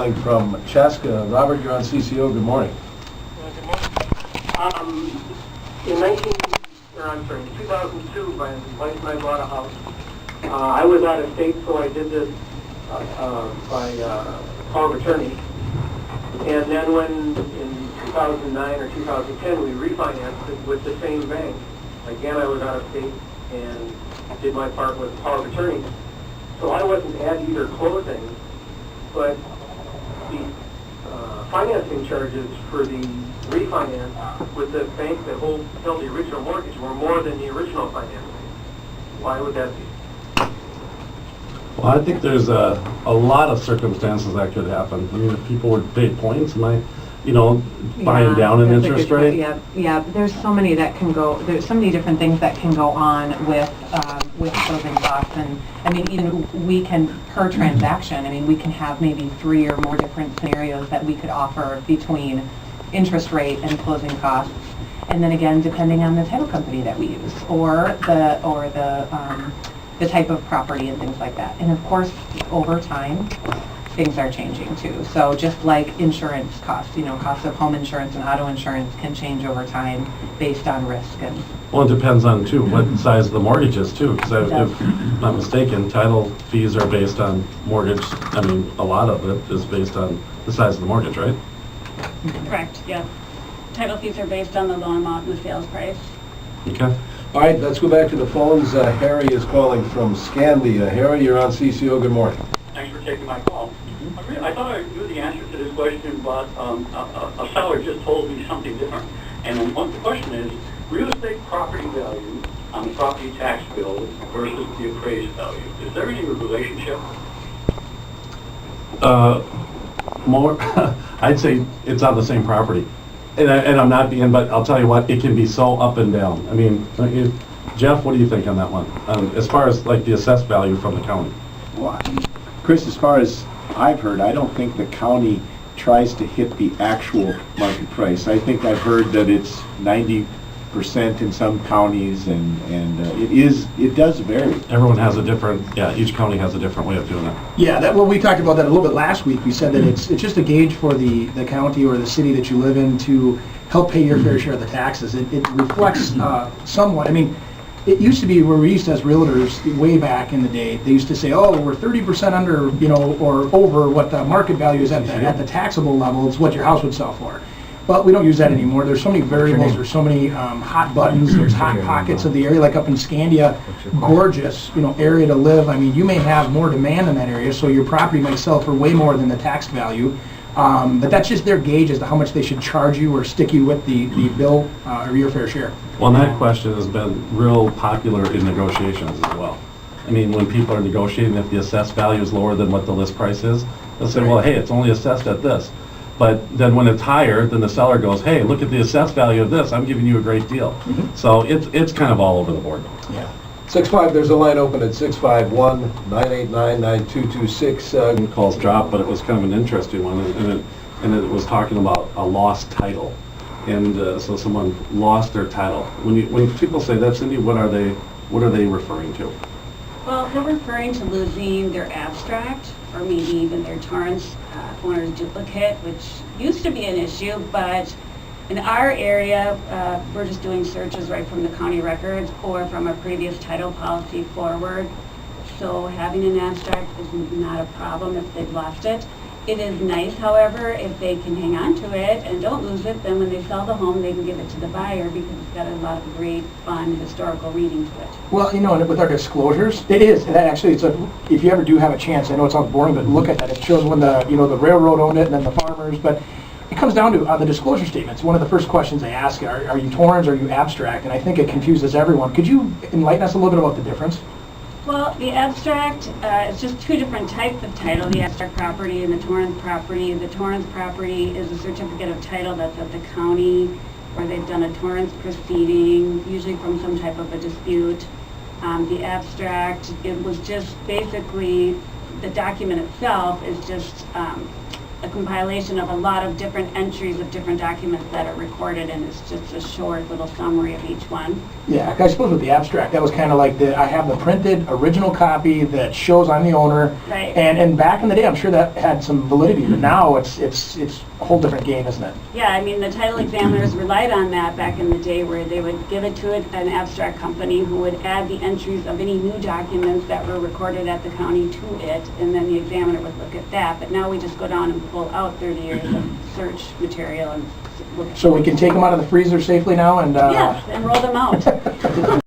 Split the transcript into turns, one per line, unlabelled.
calling from Chaska. Robert, you're on CCO. Good morning.
Good morning. In 2002, my wife and I bought a house. I was out of state, so I did this by power of attorney. And then when in 2009 or 2010 we refinanced it with the same bank, again I was out of state and did my part with power of attorney. So I wasn't at either closing, but the financing charges for the refinance with the bank that held the original mortgage were more than the original financing. Why would that be?
Well, I think there's a lot of circumstances that could happen. I mean, if people would pay points, buying down an interest rate.
Yeah. There's so many that can go. There's so many different things that can go on with closing costs, and I mean, even we can per transaction. I mean, we can have maybe 3 or more different scenarios that we could offer between interest rate and closing costs, and then again, depending on the title company that we use, or the type of property and things like that. And of course, over time, things are changing too. So just like insurance costs, costs of home insurance and auto insurance can change over time based on risk. And
Well, it depends on too what size the mortgage is too, because if I'm not mistaken, title fees are based on mortgage. I mean, a lot of it is based on the size of the mortgage, right?
Correct, yeah. Title fees are based on the loan amount and the sales price.
Okay.
All right, let's go back to the phones. Harry is calling from Scandia. Harry, you're on CCO. Good morning.
Thanks for taking my call. I thought I knew the answer to this question, but a seller just told me something different. And the question is, real estate property value on the property tax bill versus the appraised value. Is there any relationship?
More, I'd say it's on the same property. And I'm not being, but I'll tell you what, it can be so up and down. I mean, Jeff, what do you think on that one? As far as like the assessed value from the county?
Well, Chris, as far as I've heard, I don't think the county tries to hit the actual market price. I think I've heard that it's 90% in some counties, and it does vary.
Everyone has a different, each county has a different way of doing it.
Yeah, we talked about that a little bit last week. We said that it's just a gauge for the county or the city that you live in to help pay your fair share of the taxes. It reflects somewhat. I mean, it used to be where we used to, as realtors, way back in the day, they used to say, oh, we're 30% under, or over what the market value is at the taxable level. It's what your house would sell for. But we don't use that anymore. There's so many variables. There's so many hot buttons. There's hot pockets of the area, like up in Scandia, gorgeous, area to live. I mean, you may have more demand in that area, so your property might sell for way more than the tax value. But that's just their gauge as to how much they should charge you or stick you with the bill or your fair share.
Well, that question has been real popular in negotiations as well. I mean, when people are negotiating, if the assessed value is lower than what the list price is, they'll say, well, hey, it's only assessed at this. But then when it's higher, then the seller goes, hey, look at the assessed value of this. I'm giving you a great deal. So it's kind of all over the board.
Yeah.
6-5, there's a line open at 651-989-9226.
Calls dropped, but it was kind of an interesting one. And it was talking about a lost title. And so someone lost their title. When people say that, Cindy, what are they referring to?
Well, they're referring to losing their abstract or maybe even their Torrance owner's duplicate, which used to be an issue, but in our area, we're just doing searches right from the county records or from a previous title policy forward. So having an abstract is not a problem if they've lost it. It is nice, however, if they can hang on to it and don't lose it, then when they sell the home, they can give it to the buyer because it's got a lot of great, fun, historical reading to it.
Well, and with our disclosures, it is. And actually, if you ever do have a chance, I know it sounds boring, but look at that. It shows when the railroad owned it and then the farmers, but it comes down to the disclosure statements. One of the first questions they ask, are you Torrance or are you abstract? And I think it confuses everyone. Could you enlighten us a little bit about the difference?
Well, the abstract, it's just 2 different types of title, the abstract property and the Torrance property. The Torrance property is a certificate of title that's at the county where they've done a Torrance proceeding, usually from some type of a dispute. The abstract, it was just basically, the document itself is just a a compilation of a lot of different entries of different documents that are recorded, and it's just a short little summary of each one.
Yeah, I suppose with the abstract, that was kind of like I have the printed original copy that shows I'm the owner.
Right.
And back in the day, I'm sure that had some validity, but now it's a whole different game, isn't it?
Yeah, I mean, the title examiners relied on that back in the day, where they would give it to an abstract company who would add the entries of any new documents that were recorded at the county to it, and then the examiner would look at that. But now we just go down and pull out 30 years of search material and look.
So we can take them out of the freezer safely now and...
Yes, and roll them out.